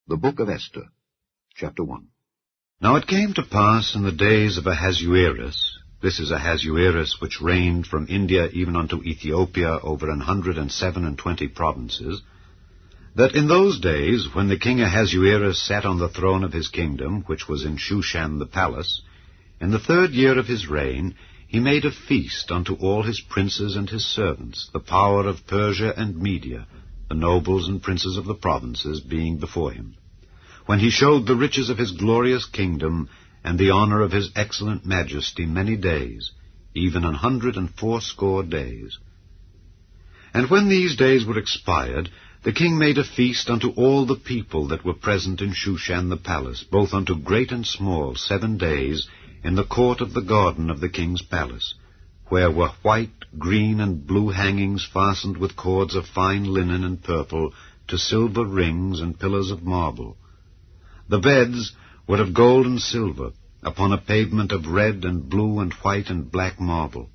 The Book of Esther, Chapter 1. Now it came to pass in the days of Ahasuerus, this is Ahasuerus which reigned from India even unto Ethiopia over 127 provinces, that in those days, when the king Ahasuerus sat on the throne of his kingdom, which was in Shushan the palace, in the 3rd year of his reign, he made a feast unto all his princes and his servants, the power of Persia and Media, the nobles and princes of the provinces being before him, when he showed the riches of his glorious kingdom, and the honor of his excellent majesty many days, even 180 days. And when these days were expired, the king made a feast unto all the people that were present in Shushan the palace, both unto great and small, 7 days, in the court of the garden of the king's palace, where were white, green, and blue hangings fastened with cords of fine linen and purple, to silver rings and pillars of marble. The beds were of gold and silver, upon a pavement of red and blue and white and black marble.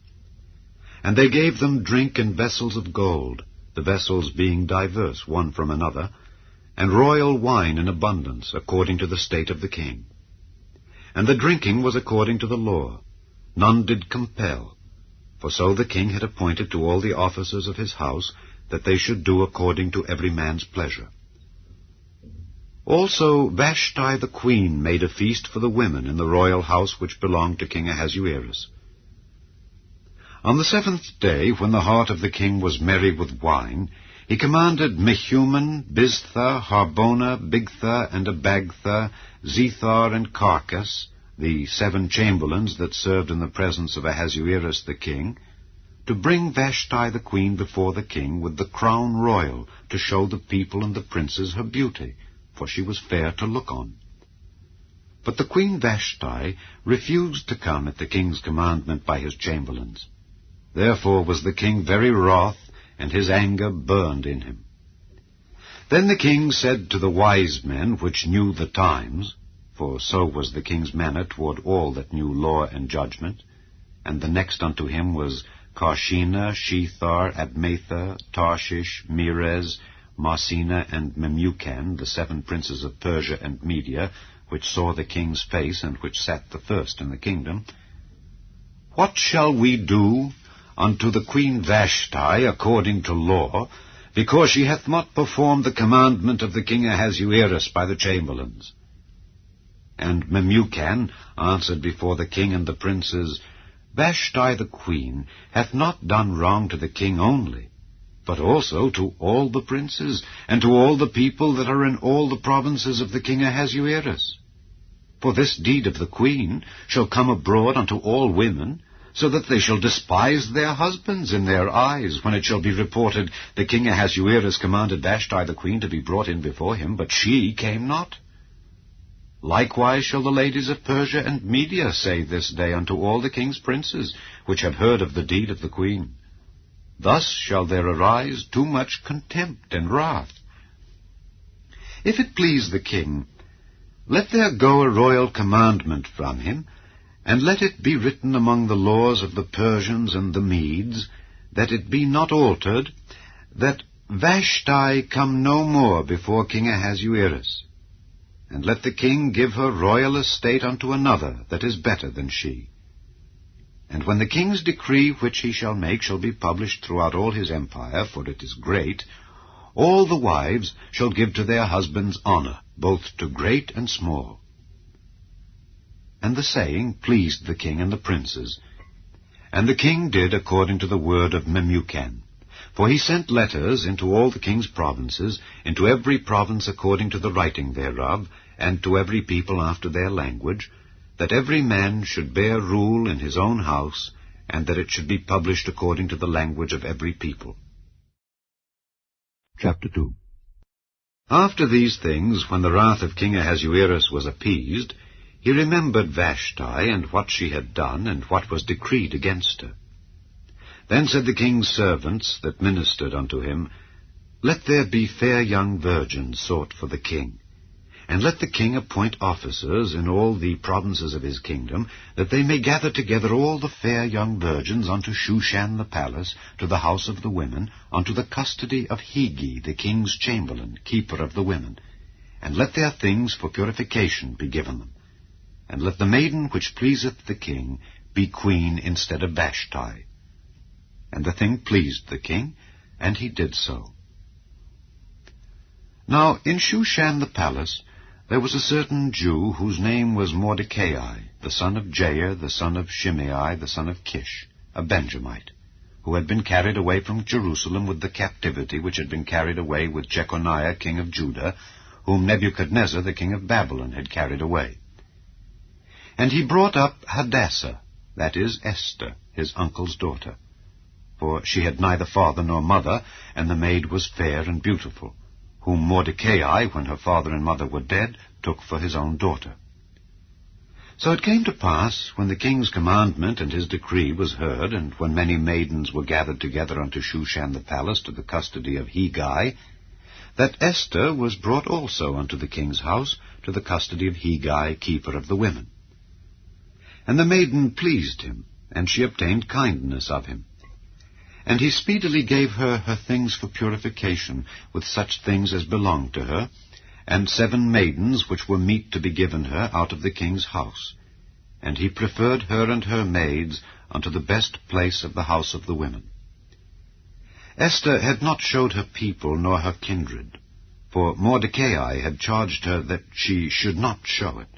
And they gave them drink in vessels of gold, the vessels being diverse one from another, and royal wine in abundance, according to the state of the king. And the drinking was according to the law. None did compel, for so the king had appointed to all the officers of his house, that they should do according to every man's pleasure. Also Vashti the queen made a feast for the women in the royal house which belonged to King Ahasuerus. On the 7th day, when the heart of the king was merry with wine, he commanded Mehuman, Biztha, Harbona, Bigtha, and Abagtha, Zethar, and Carcas, the 7 chamberlains that served in the presence of Ahasuerus the king, to bring Vashti the queen before the king with the crown royal, to show the people and the princes her beauty, for she was fair to look on. But the queen Vashti refused to come at the king's commandment by his chamberlains. Therefore was the king very wroth, and his anger burned in him. Then the king said to the wise men which knew the times, for so was the king's manner toward all that knew law and judgment, and the next unto him was Carshena, Shethar, Admatha, Tarshish, Meres, Marsena, and Memucan, the 7 princes of Persia and Media, which saw the king's face, and which sat the first in the kingdom. What shall we do unto the queen Vashti according to law, because she hath not performed the commandment of the king Ahasuerus by the chamberlains? And Memucan answered before the king and the princes, Vashti the queen hath not done wrong to the king only, but also to all the princes, and to all the people that are in all the provinces of the king Ahasuerus. For this deed of the queen shall come abroad unto all women, so that they shall despise their husbands in their eyes, when it shall be reported, the king Ahasuerus commanded Vashti the queen to be brought in before him, but she came not. Likewise shall the ladies of Persia and Media say this day unto all the king's princes, which have heard of the deed of the queen. Thus shall there arise too much contempt and wrath. If it please the king, let there go a royal commandment from him, and let it be written among the laws of the Persians and the Medes, that it be not altered, that Vashti come no more before King Ahasuerus. And let the king give her royal estate unto another that is better than she. And when the king's decree which he shall make shall be published throughout all his empire, for it is great, all the wives shall give to their husbands honor, both to great and small. And the saying pleased the king and the princes. And the king did according to the word of Memucan. For he sent letters into all the king's provinces, into every province according to the writing thereof, and to every people after their language, that every man should bear rule in his own house, and that it should be published according to the language of every people. Chapter 2. After these things, when the wrath of King Ahasuerus was appeased, he remembered Vashti, and what she had done, and what was decreed against her. Then said the king's servants that ministered unto him, Let there be fair young virgins sought for the king, and let the king appoint officers in all the provinces of his kingdom, that they may gather together all the fair young virgins unto Shushan the palace, to the house of the women, unto the custody of Hegi the king's chamberlain, keeper of the women, and let their things for purification be given them. And let the maiden which pleaseth the king be queen instead of Vashti. And the thing pleased the king, and he did so. Now in Shushan the palace there was a certain Jew whose name was Mordecai, the son of Jair, the son of Shimei, the son of Kish, a Benjamite, who had been carried away from Jerusalem with the captivity which had been carried away with Jeconiah king of Judah, whom Nebuchadnezzar the king of Babylon had carried away. And he brought up Hadassah, that is, Esther, his uncle's daughter. For she had neither father nor mother, and the maid was fair and beautiful, whom Mordecai, when her father and mother were dead, took for his own daughter. So it came to pass, when the king's commandment and his decree was heard, and when many maidens were gathered together unto Shushan the palace to the custody of Hegai, that Esther was brought also unto the king's house to the custody of Hegai, keeper of the women. And the maiden pleased him, and she obtained kindness of him. And he speedily gave her her things for purification, with such things as belonged to her, and 7 maidens which were meet to be given her out of the king's house. And he preferred her and her maids unto the best place of the house of the women. Esther had not showed her people nor her kindred, for Mordecai had charged her that she should not show it.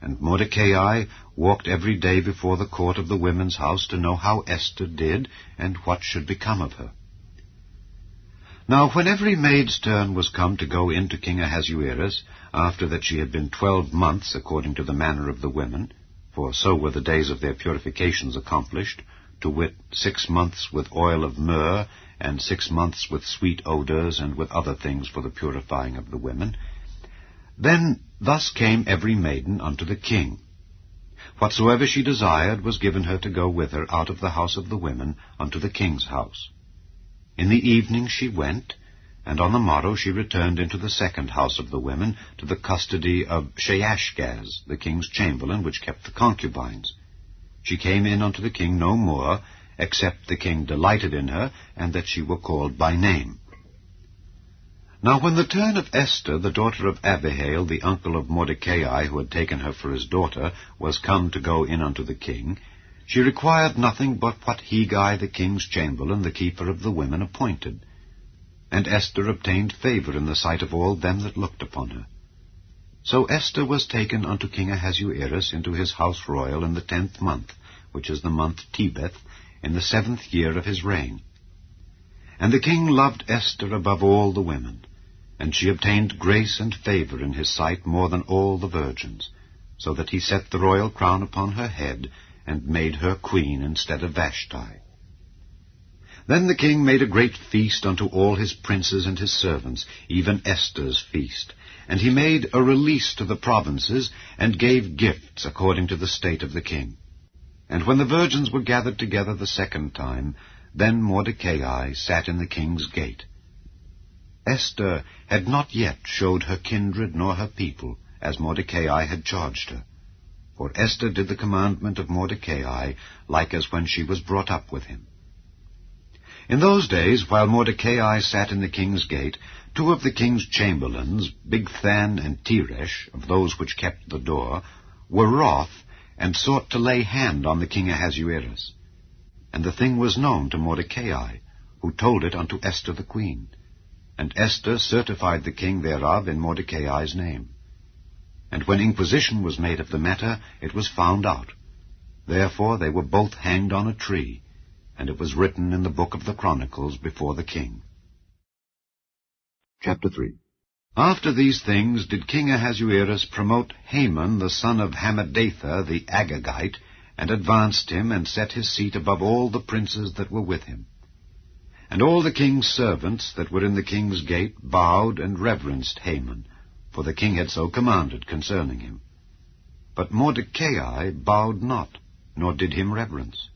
And Mordecai walked every day before the court of the women's house to know how Esther did, and what should become of her. Now when every maid's turn was come to go in to King Ahasuerus, after that she had been 12 months according to the manner of the women, for so were the days of their purifications accomplished, to wit, 6 months with oil of myrrh, and 6 months with sweet odors, and with other things for the purifying of the women, then thus came every maiden unto the king. Whatsoever she desired was given her to go with her out of the house of the women unto the king's house. In the evening she went, and on the morrow she returned into the second house of the women, to the custody of Sheashgaz, the king's chamberlain, which kept the concubines. She came in unto the king no more, except the king delighted in her, and that she were called by name. Now when the turn of Esther, the daughter of Abihail, the uncle of Mordecai, who had taken her for his daughter, was come to go in unto the king, she required nothing but what Hegai, the king's chamberlain, the keeper of the women, appointed. And Esther obtained favor in the sight of all them that looked upon her. So Esther was taken unto King Ahasuerus into his house royal in the 10th month, which is the month Tebeth, in the 7th year of his reign. And the king loved Esther above all the women, and she obtained grace and favor in his sight more than all the virgins, so that he set the royal crown upon her head, and made her queen instead of Vashti. Then the king made a great feast unto all his princes and his servants, even Esther's feast. And he made a release to the provinces, and gave gifts according to the state of the king. And when the virgins were gathered together the second time, then Mordecai sat in the king's gate. Esther had not yet showed her kindred nor her people, as Mordecai had charged her. For Esther did the commandment of Mordecai, like as when she was brought up with him. In those days, while Mordecai sat in the king's gate, 2 of the king's chamberlains, Bigthan and Teresh, of those which kept the door, were wroth, and sought to lay hand on the king Ahasuerus. And the thing was known to Mordecai, who told it unto Esther the queen. And Esther certified the king thereof in Mordecai's name. And when inquisition was made of the matter, it was found out. Therefore they were both hanged on a tree, and it was written in the book of the Chronicles before the king. Chapter 3. After these things did King Ahasuerus promote Haman the son of Hammedatha the Agagite, and advanced him, and set his seat above all the princes that were with him. And all the king's servants that were in the king's gate bowed and reverenced Haman, for the king had so commanded concerning him. But Mordecai bowed not, nor did him reverence.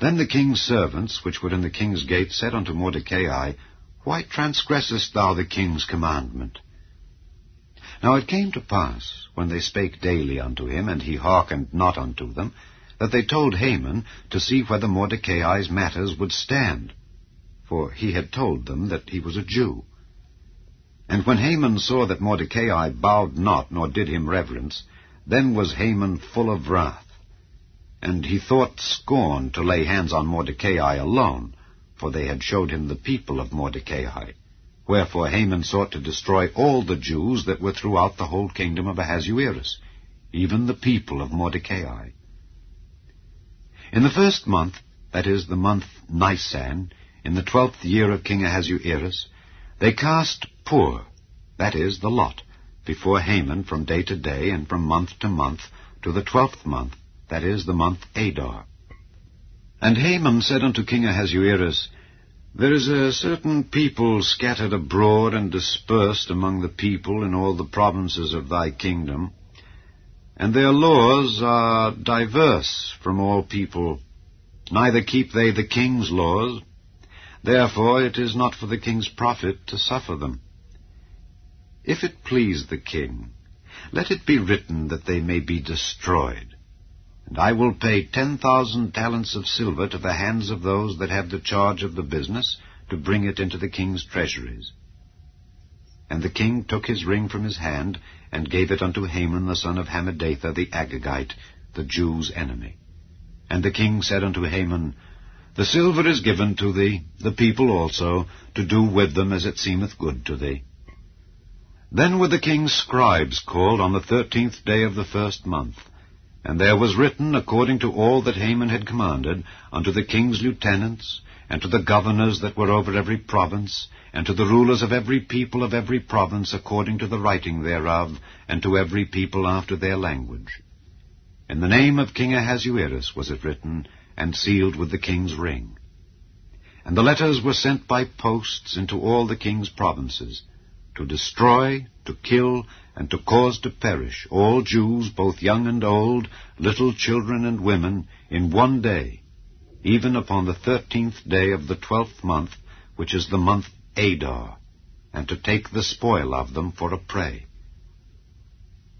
Then the king's servants, which were in the king's gate, said unto Mordecai, Why transgressest thou the king's commandment? Now it came to pass, when they spake daily unto him, and he hearkened not unto them, that they told Haman to see whether Mordecai's matters would stand, for he had told them that he was a Jew. And when Haman saw that Mordecai bowed not, nor did him reverence, then was Haman full of wrath. And he thought scorn to lay hands on Mordecai alone, for they had showed him the people of Mordecai. Wherefore Haman sought to destroy all the Jews that were throughout the whole kingdom of Ahasuerus, even the people of Mordecai. In the first month, that is, the month Nisan, in the 12th year of King Ahasuerus, they cast pur, that is, the lot, before Haman from day to day and from month to month to the 12th month, that is, the month Adar. And Haman said unto King Ahasuerus, There is a certain people scattered abroad and dispersed among the people in all the provinces of thy kingdom, and their laws are diverse from all people, neither keep they the king's laws. Therefore it is not for the king's profit to suffer them. If it please the king, let it be written that they may be destroyed. And I will pay 10,000 talents of silver to the hands of those that have the charge of the business, to bring it into the king's treasuries. And the king took his ring from his hand, and gave it unto Haman the son of Hammedatha the Agagite, the Jews' enemy. And the king said unto Haman, The silver is given to thee, the people also, to do with them as it seemeth good to thee. Then were the king's scribes called on the 13th day of the first month, and there was written, according to all that Haman had commanded, unto the king's lieutenants, and to the governors that were over every province, and to the rulers of every people of every province, according to the writing thereof, and to every people after their language. In the name of King Ahasuerus was it written, and sealed with the king's ring. And the letters were sent by posts into all the king's provinces, to destroy, to kill, and to cause to perish all Jews, both young and old, little children and women, in one day, even upon the 13th day of the 12th month, which is the month Adar, and to take the spoil of them for a prey.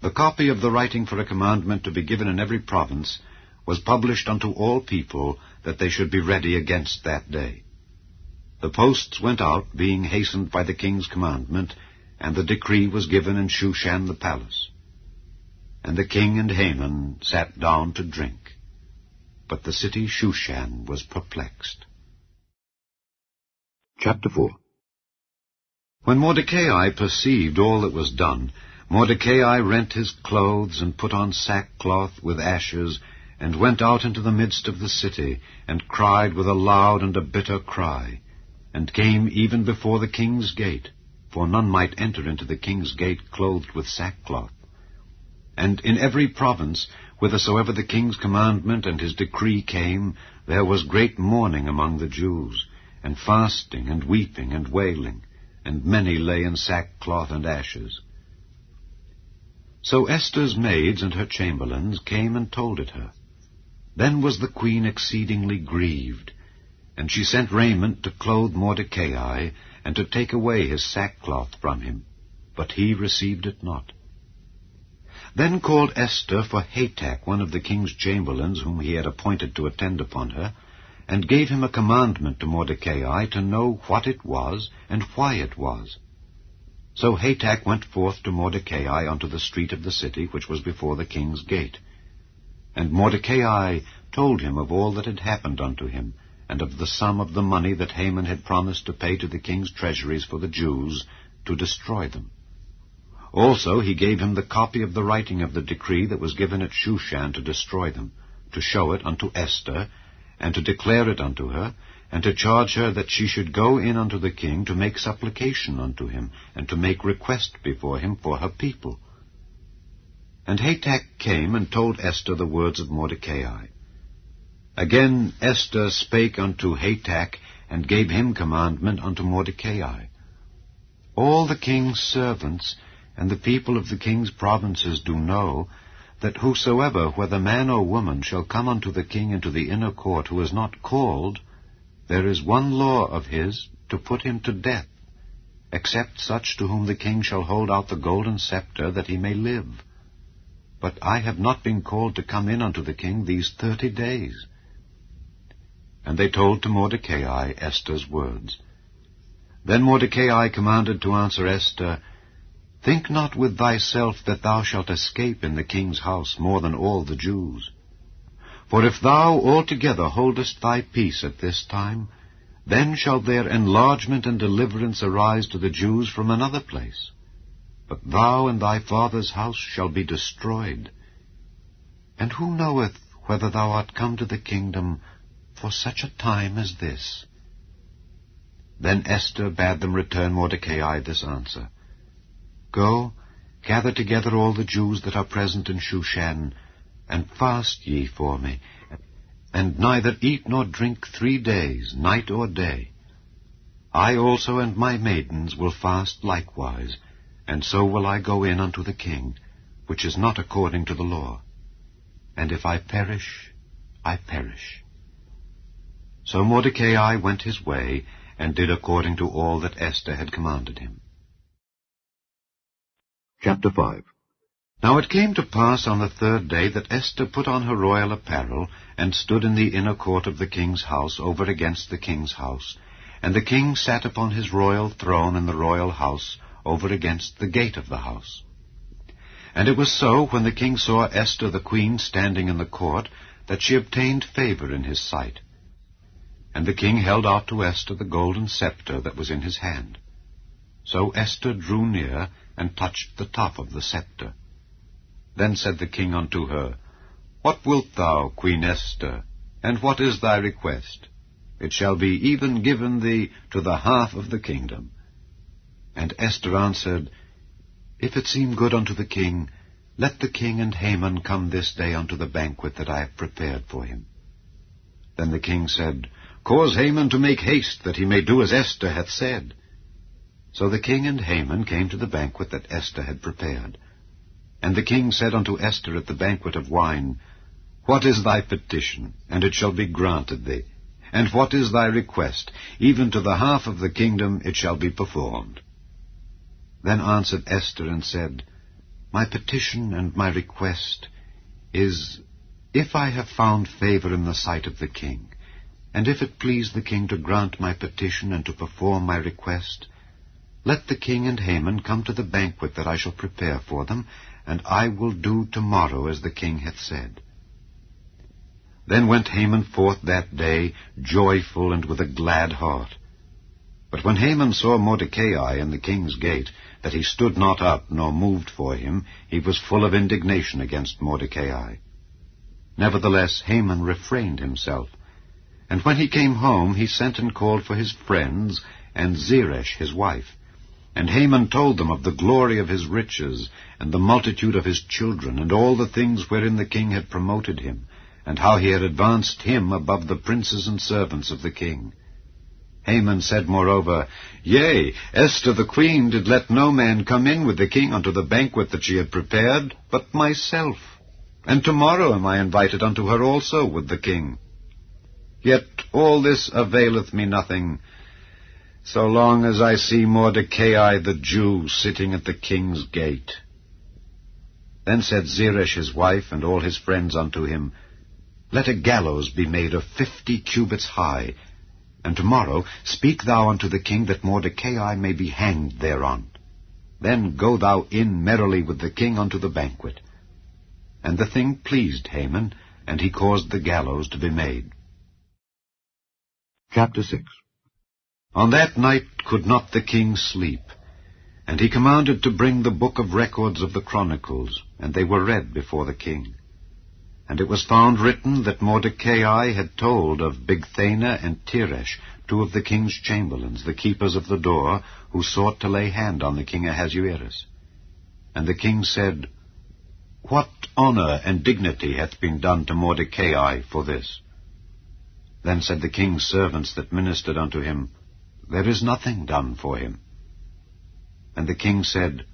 The copy of the writing for a commandment to be given in every province was published unto all people, that they should be ready against that day. The posts went out, being hastened by the king's commandment, and the decree was given in Shushan the palace. And the king and Haman sat down to drink. But the city Shushan was perplexed. Chapter 4. When Mordecai perceived all that was done, Mordecai rent his clothes, and put on sackcloth with ashes, and went out into the midst of the city, and cried with a loud and a bitter cry, and came even before the king's gate, for none might enter into the king's gate clothed with sackcloth. And in every province, whithersoever the king's commandment and his decree came, there was great mourning among the Jews, and fasting, and weeping, and wailing, and many lay in sackcloth and ashes. So Esther's maids and her chamberlains came and told it her. Then was the queen exceedingly grieved, and she sent raiment to clothe Mordecai, and to take away his sackcloth from him, but he received it not. Then called Esther for Hatak, one of the king's chamberlains, whom he had appointed to attend upon her, and gave him a commandment to Mordecai to know what it was, and why it was. So Hatak went forth to Mordecai unto the street of the city, which was before the king's gate. And Mordecai told him of all that had happened unto him, and of the sum of the money that Haman had promised to pay to the king's treasuries for the Jews, to destroy them. Also he gave him the copy of the writing of the decree that was given at Shushan to destroy them, to show it unto Esther, and to declare it unto her, and to charge her that she should go in unto the king to make supplication unto him, and to make request before him for her people. And Hatak came and told Esther the words of Mordecai. Again Esther spake unto Hatak, and gave him commandment unto Mordecai. All the king's servants and the people of the king's provinces do know, that whosoever, whether man or woman, shall come unto the king into the inner court, who is not called, there is one law of his, to put him to death, except such to whom the king shall hold out the golden scepter, that he may live. But I have not been called to come in unto the king these 30 days. And they told to Mordecai Esther's words. Then Mordecai commanded to answer Esther, Think not with thyself that thou shalt escape in the king's house more than all the Jews. For if thou altogether holdest thy peace at this time, then shall their enlargement and deliverance arise to the Jews from another place. But thou and thy father's house shall be destroyed. And who knoweth whether thou art come to the kingdom for such a time as this? Then Esther bade them return Mordecai this answer, Go, gather together all the Jews that are present in Shushan, and fast ye for me, and neither eat nor drink 3 days, night or day. I also and my maidens will fast likewise, and so will I go in unto the king, which is not according to the law. And if I perish, I perish. So Mordecai went his way, and did according to all that Esther had commanded him. Chapter 5. Now it came to pass on the 3rd day that Esther put on her royal apparel, and stood in the inner court of the king's house over against the king's house. And the king sat upon his royal throne in the royal house over against the gate of the house. And it was so, when the king saw Esther the queen standing in the court, that she obtained favor in his sight. And the king held out to Esther the golden scepter that was in his hand. So Esther drew near, and touched the top of the scepter. Then said the king unto her, What wilt thou, Queen Esther, and what is thy request? It shall be even given thee to the half of the kingdom. And Esther answered, If it seem good unto the king, let the king and Haman come this day unto the banquet that I have prepared for him. Then the king said, Cause Haman to make haste, that he may do as Esther hath said. So the king and Haman came to the banquet that Esther had prepared. And the king said unto Esther at the banquet of wine, What is thy petition? And it shall be granted thee. And what is thy request? Even to the half of the kingdom it shall be performed. Then answered Esther and said, My petition and my request is, if I have found favor in the sight of the king, and if it please the king to grant my petition and to perform my request, let the king and Haman come to the banquet that I shall prepare for them, and I will do tomorrow as the king hath said. Then went Haman forth that day, joyful and with a glad heart. But when Haman saw Mordecai in the king's gate, that he stood not up nor moved for him, he was full of indignation against Mordecai. Nevertheless Haman refrained himself. And when he came home, he sent and called for his friends, and Zeresh his wife. And Haman told them of the glory of his riches, and the multitude of his children, and all the things wherein the king had promoted him, and how he had advanced him above the princes and servants of the king. Haman said moreover, Yea, Esther the queen did let no man come in with the king unto the banquet that she had prepared, but myself. And tomorrow am I invited unto her also with the king. Yet all this availeth me nothing, so long as I see Mordecai the Jew sitting at the king's gate. Then said Zeresh his wife and all his friends unto him, Let a gallows be made of 50 cubits high, and tomorrow speak thou unto the king that Mordecai may be hanged thereon. Then go thou in merrily with the king unto the banquet. And the thing pleased Haman, and he caused the gallows to be made. Chapter 6. On that night could not the king sleep, and he commanded to bring the book of records of the Chronicles, and they were read before the king. And it was found written that Mordecai had told of Bigthana and Teresh, 2 of the king's chamberlains, the keepers of the door, who sought to lay hand on the king Ahasuerus. And the king said, What honor and dignity hath been done to Mordecai for this? Then said the king's servants that ministered unto him, There is nothing done for him. And the king said,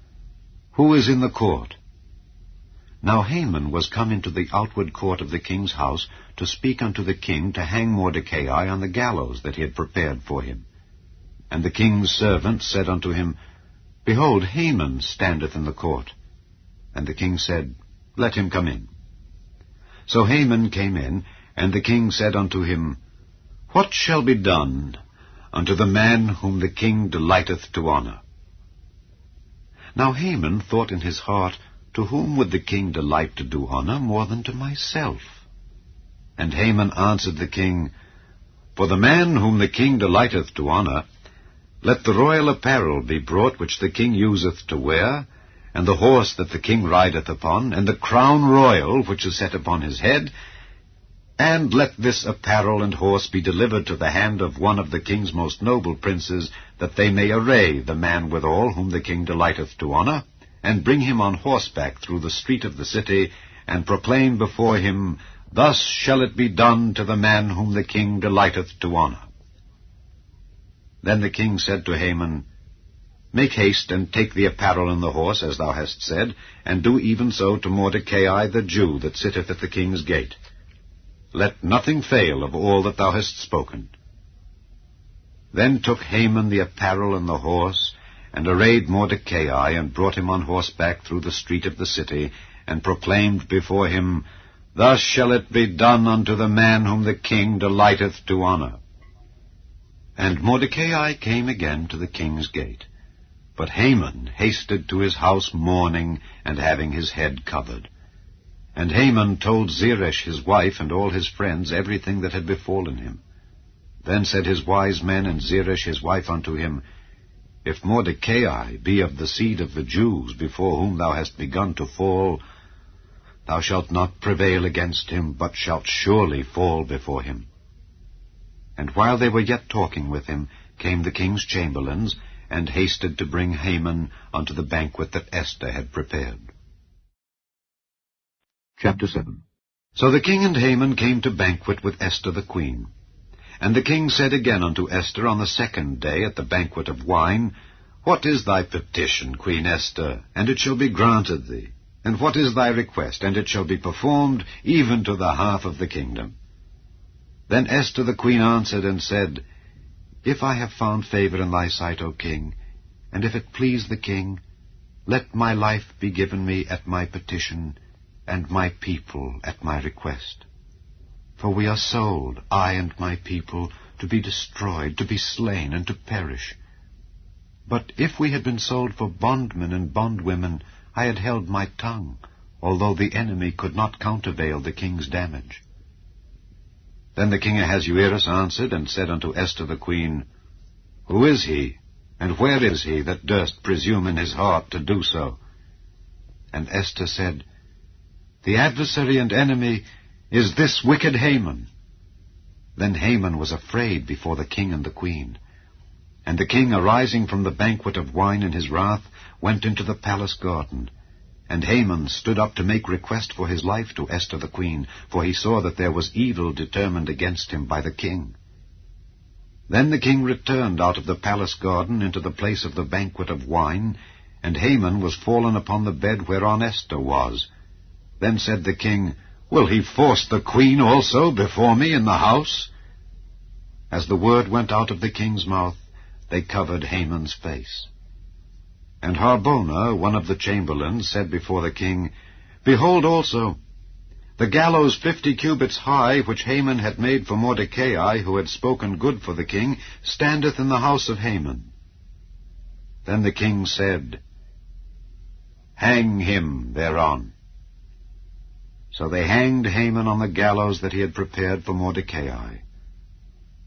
Who is in the court? Now Haman was come into the outward court of the king's house to speak unto the king to hang Mordecai on the gallows that he had prepared for him. And the king's servants said unto him, Behold, Haman standeth in the court. And the king said, Let him come in. So Haman came in, and the king said unto him, What shall be done? unto the man whom the king delighteth to honor. Now Haman thought in his heart, To whom would the king delight to do honor more than to myself? And Haman answered the king, For the man whom the king delighteth to honor, let the royal apparel be brought which the king useth to wear, and the horse that the king rideth upon, and the crown royal which is set upon his head, and let this apparel and horse be delivered to the hand of one of the king's most noble princes, that they may array the man withal whom the king delighteth to honor, and bring him on horseback through the street of the city, and proclaim before him, Thus shall it be done to the man whom the king delighteth to honor. Then the king said to Haman, Make haste, and take the apparel and the horse, as thou hast said, and do even so to Mordecai the Jew that sitteth at the king's gate. Let nothing fail of all that thou hast spoken. Then took Haman the apparel and the horse, and arrayed Mordecai, and brought him on horseback through the street of the city, and proclaimed before him, Thus shall it be done unto the man whom the king delighteth to honor. And Mordecai came again to the king's gate. But Haman hasted to his house mourning, and having his head covered. And Haman told Zeresh his wife and all his friends everything that had befallen him. Then said his wise men and Zeresh his wife unto him, If Mordecai be of the seed of the Jews before whom thou hast begun to fall, thou shalt not prevail against him, but shalt surely fall before him. And while they were yet talking with him, came the king's chamberlains, and hasted to bring Haman unto the banquet that Esther had prepared. Chapter 7. So the king and Haman came to banquet with Esther the queen. And the king said again unto Esther on the second day at the banquet of wine, What is thy petition, Queen Esther? And it shall be granted thee. And what is thy request? And it shall be performed even to the half of the kingdom. Then Esther the queen answered and said, If I have found favor in thy sight, O king, and if it please the king, let my life be given me at my petition, and my people at my request. For we are sold, I and my people, to be destroyed, to be slain, and to perish. But if we had been sold for bondmen and bondwomen, I had held my tongue, although the enemy could not countervail the king's damage. Then the king Ahasuerus answered and said unto Esther the queen, Who is he, and where is he that durst presume in his heart to do so? And Esther said, The adversary and enemy is this wicked Haman. Then Haman was afraid before the king and the queen. And the king, arising from the banquet of wine in his wrath, went into the palace garden. And Haman stood up to make request for his life to Esther the queen, for he saw that there was evil determined against him by the king. Then the king returned out of the palace garden into the place of the banquet of wine, and Haman was fallen upon the bed whereon Esther was. Then said the king, Will he force the queen also before me in the house? As the word went out of the king's mouth, they covered Haman's face. And Harbona, one of the chamberlains, said before the king, Behold also, the gallows 50 cubits high, which Haman had made for Mordecai, who had spoken good for the king, standeth in the house of Haman. Then the king said, Hang him thereon. So they hanged Haman on the gallows that he had prepared for Mordecai.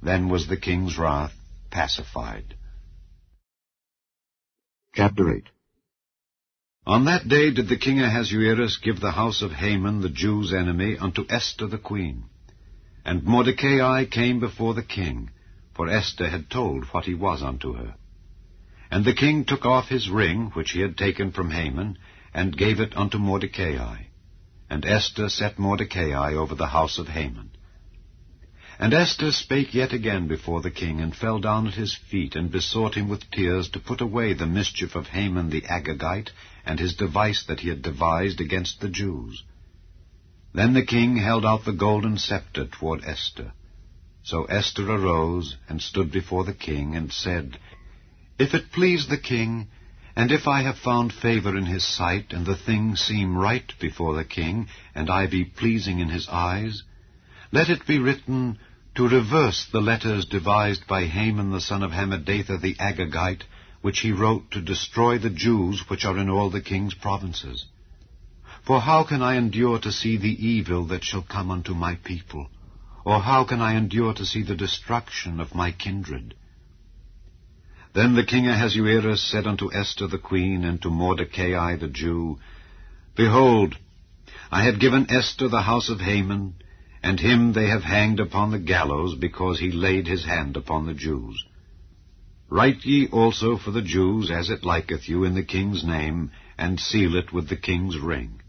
Then was the king's wrath pacified. Chapter 8. On that day did the king Ahasuerus give the house of Haman, the Jews' enemy, unto Esther the queen. And Mordecai came before the king, for Esther had told what he was unto her. And the king took off his ring, which he had taken from Haman, and gave it unto Mordecai. And Esther set Mordecai over the house of Haman. And Esther spake yet again before the king, and fell down at his feet, and besought him with tears to put away the mischief of Haman the Agagite, and his device that he had devised against the Jews. Then the king held out the golden scepter toward Esther. So Esther arose, and stood before the king, and said, If it please the king, and if I have found favor in his sight, and the thing seem right before the king, and I be pleasing in his eyes, let it be written, to reverse the letters devised by Haman the son of Hammedatha the Agagite, which he wrote to destroy the Jews which are in all the king's provinces. For how can I endure to see the evil that shall come unto my people? Or how can I endure to see the destruction of my kindred? Then the king Ahasuerus said unto Esther the queen, and to Mordecai the Jew, Behold, I have given Esther the house of Haman, and him they have hanged upon the gallows, because he laid his hand upon the Jews. Write ye also for the Jews, as it liketh you, in the king's name, and seal it with the king's ring.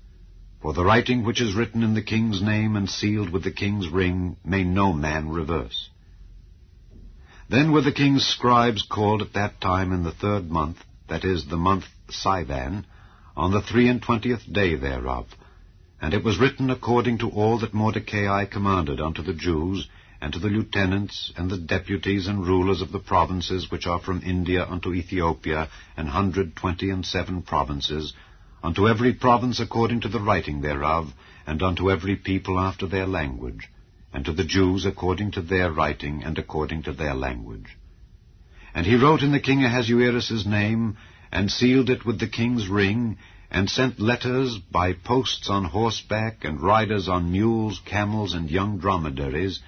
For the writing which is written in the king's name, and sealed with the king's ring, may no man reverse. Then were the king's scribes called at that time in the 3rd month, that is, the month Sivan, on the 23 day thereof. And it was written according to all that Mordecai commanded unto the Jews, and to the lieutenants, and the deputies, and rulers of the provinces which are from India unto Ethiopia, 127 provinces, unto every province according to the writing thereof, and unto every people after their language, and to the Jews according to their writing, and according to their language. And he wrote in the king Ahasuerus' name, and sealed it with the king's ring, and sent letters by posts on horseback, and riders on mules, camels, and young dromedaries,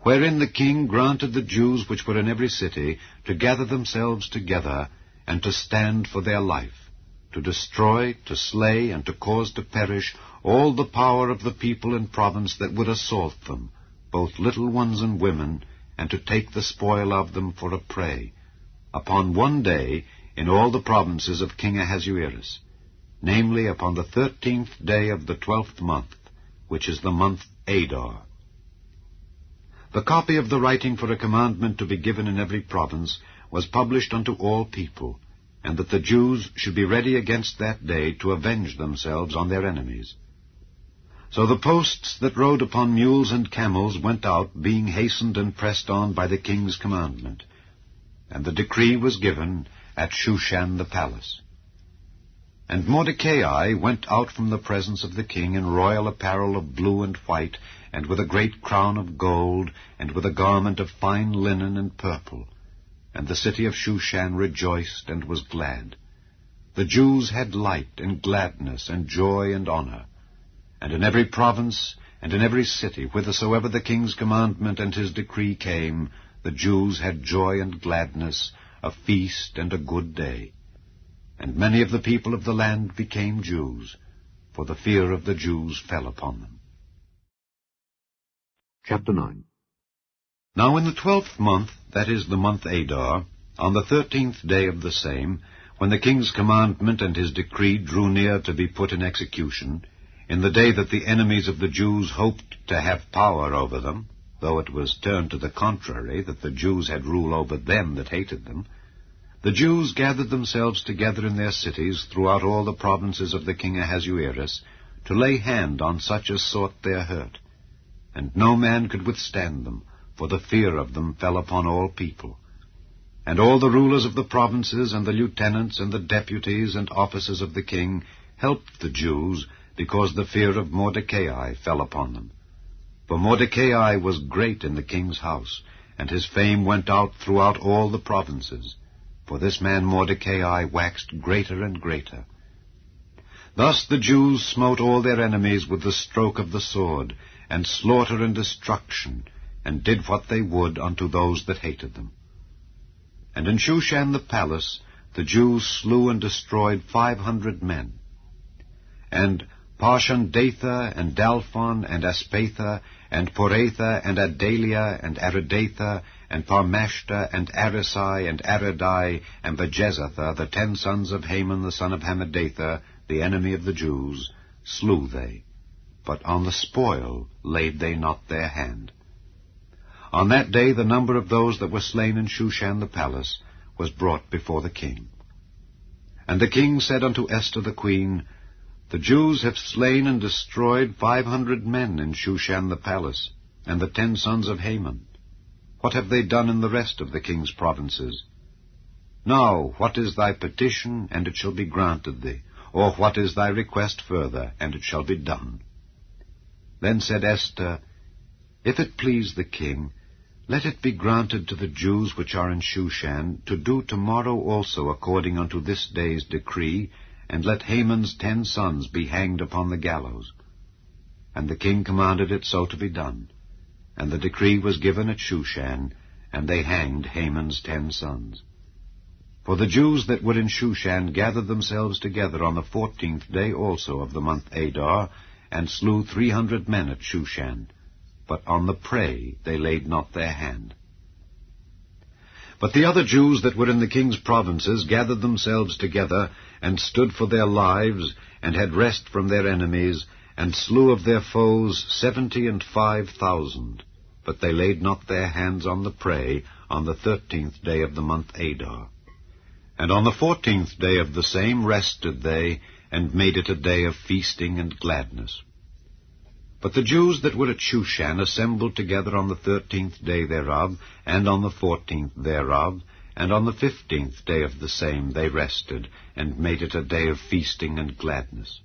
wherein the king granted the Jews which were in every city to gather themselves together, and to stand for their life, to destroy, to slay, and to cause to perish all the power of the people in province that would assault them, both little ones and women, and to take the spoil of them for a prey, upon one day in all the provinces of King Ahasuerus, namely upon the 13th day of the 12th month, which is the month Adar. The copy of the writing for a commandment to be given in every province was published unto all people, and that the Jews should be ready against that day to avenge themselves on their enemies. So the posts that rode upon mules and camels went out, being hastened and pressed on by the king's commandment. And the decree was given at Shushan the palace. And Mordecai went out from the presence of the king in royal apparel of blue and white, and with a great crown of gold, and with a garment of fine linen and purple. And the city of Shushan rejoiced and was glad. The Jews had light and gladness and joy and honor. And in every province and in every city, whithersoever the king's commandment and his decree came, the Jews had joy and gladness, a feast and a good day. And many of the people of the land became Jews, for the fear of the Jews fell upon them. Chapter 9. Now in the 12th month, that is the month Adar, on the 13th day of the same, when the king's commandment and his decree drew near to be put in execution, in the day that the enemies of the Jews hoped to have power over them, though it was turned to the contrary, that the Jews had rule over them that hated them, the Jews gathered themselves together in their cities throughout all the provinces of the king Ahasuerus, to lay hand on such as sought their hurt. And no man could withstand them, for the fear of them fell upon all people. And all the rulers of the provinces, and the lieutenants, and the deputies, and officers of the king helped the Jews, because the fear of Mordecai fell upon them. For Mordecai was great in the king's house, and his fame went out throughout all the provinces. For this man Mordecai waxed greater and greater. Thus the Jews smote all their enemies with the stroke of the sword, and slaughter and destruction, and did what they would unto those that hated them. And in Shushan the palace the Jews slew and destroyed 500 men. And Parshandatha, and Dalphon, and Aspatha, and Poratha, and Adalia, and Aridatha, and Parmashta, and Arisai, and Aradai, and Bajezatha, the 10 sons of Haman the son of Hammedatha, the enemy of the Jews, slew they. But on the spoil laid they not their hand. On that day the number of those that were slain in Shushan the palace was brought before the king. And the king said unto Esther the queen, The Jews have slain and destroyed 500 men in Shushan the palace, and the 10 sons of Haman. What have they done in the rest of the king's provinces? Now, what is thy petition, and it shall be granted thee? Or what is thy request further, and it shall be done? Then said Esther, If it please the king, Let it be granted to the Jews which are in Shushan to do tomorrow also according unto this day's decree, and let Haman's 10 sons be hanged upon the gallows. And the king commanded it so to be done. And the decree was given at Shushan, and they hanged Haman's 10 sons. For the Jews that were in Shushan gathered themselves together on the 14th day also of the month Adar, and slew 300 men at Shushan. But on the prey they laid not their hand. But the other Jews that were in the king's provinces gathered themselves together, and stood for their lives, and had rest from their enemies, and slew of their foes 75,000. But they laid not their hands on the prey on the 13th day of the month Adar. And on the 14th day of the same rested they, and made it a day of feasting and gladness. But the Jews that were at Shushan assembled together on the 13th day thereof, and on the 14th thereof, and on the 15th day of the same they rested, and made it a day of feasting and gladness.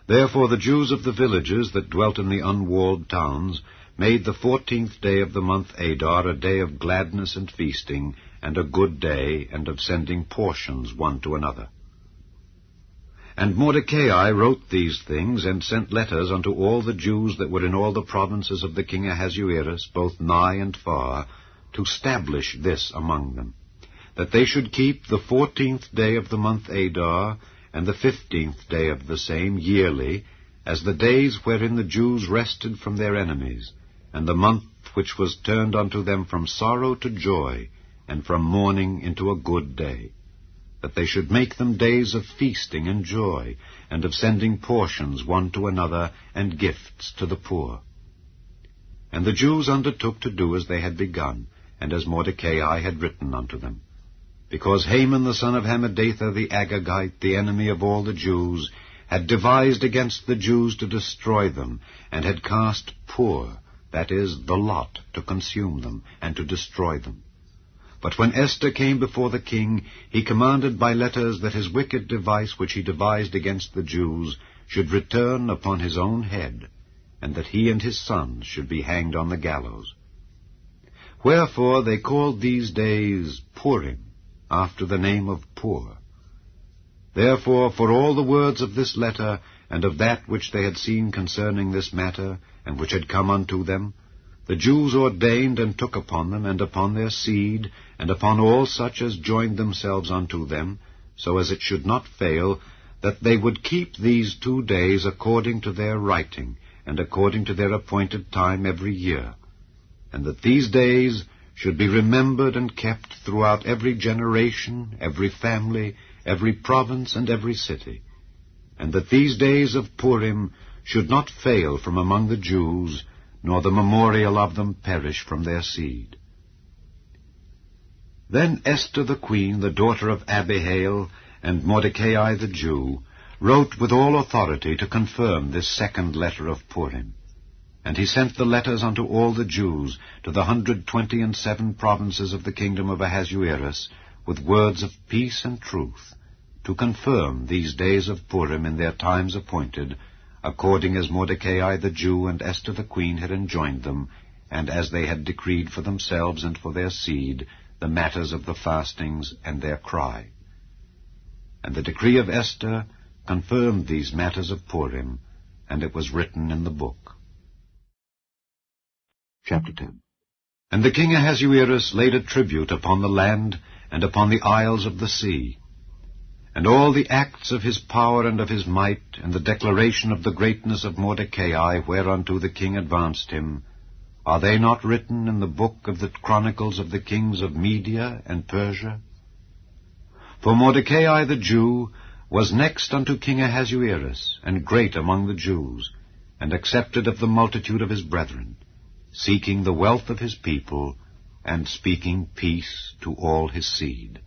Therefore the Jews of the villages that dwelt in the unwalled towns made the 14th day of the month Adar a day of gladness and feasting, and a good day, and of sending portions one to another. And Mordecai wrote these things, and sent letters unto all the Jews that were in all the provinces of the king Ahasuerus, both nigh and far, to stablish this among them, that they should keep the 14th day of the month Adar, and the 15th day of the same yearly, as the days wherein the Jews rested from their enemies, and the month which was turned unto them from sorrow to joy, and from mourning into a good day, that they should make them days of feasting and joy, and of sending portions one to another, and gifts to the poor. And the Jews undertook to do as they had begun, and as Mordecai had written unto them. Because Haman the son of Hammedatha the Agagite, the enemy of all the Jews, had devised against the Jews to destroy them, and had cast pur, that is, the lot, to consume them, and to destroy them. But when Esther came before the king, he commanded by letters that his wicked device which he devised against the Jews should return upon his own head, and that he and his sons should be hanged on the gallows. Wherefore they called these days Purim, after the name of Pur. Therefore, for all the words of this letter, and of that which they had seen concerning this matter, and which had come unto them, the Jews ordained and took upon them, and upon their seed, and upon all such as joined themselves unto them, so as it should not fail, that they would keep these 2 days according to their writing, and according to their appointed time every year, and that these days should be remembered and kept throughout every generation, every family, every province, and every city, and that these days of Purim should not fail from among the Jews, nor the memorial of them perish from their seed. Then Esther the queen, the daughter of Abihail, and Mordecai the Jew, wrote with all authority to confirm this second letter of Purim. And he sent the letters unto all the Jews, to the 127 provinces of the kingdom of Ahasuerus, with words of peace and truth, to confirm these days of Purim in their times appointed, according as Mordecai the Jew and Esther the queen had enjoined them, and as they had decreed for themselves and for their seed the matters of the fastings and their cry. And the decree of Esther confirmed these matters of Purim, and it was written in the book. Chapter 10. And the king Ahasuerus laid a tribute upon the land and upon the isles of the sea. And all the acts of his power and of his might, and the declaration of the greatness of Mordecai, whereunto the king advanced him, are they not written in the book of the chronicles of the kings of Media and Persia? For Mordecai the Jew was next unto King Ahasuerus, and great among the Jews, and accepted of the multitude of his brethren, seeking the wealth of his people, and speaking peace to all his seed.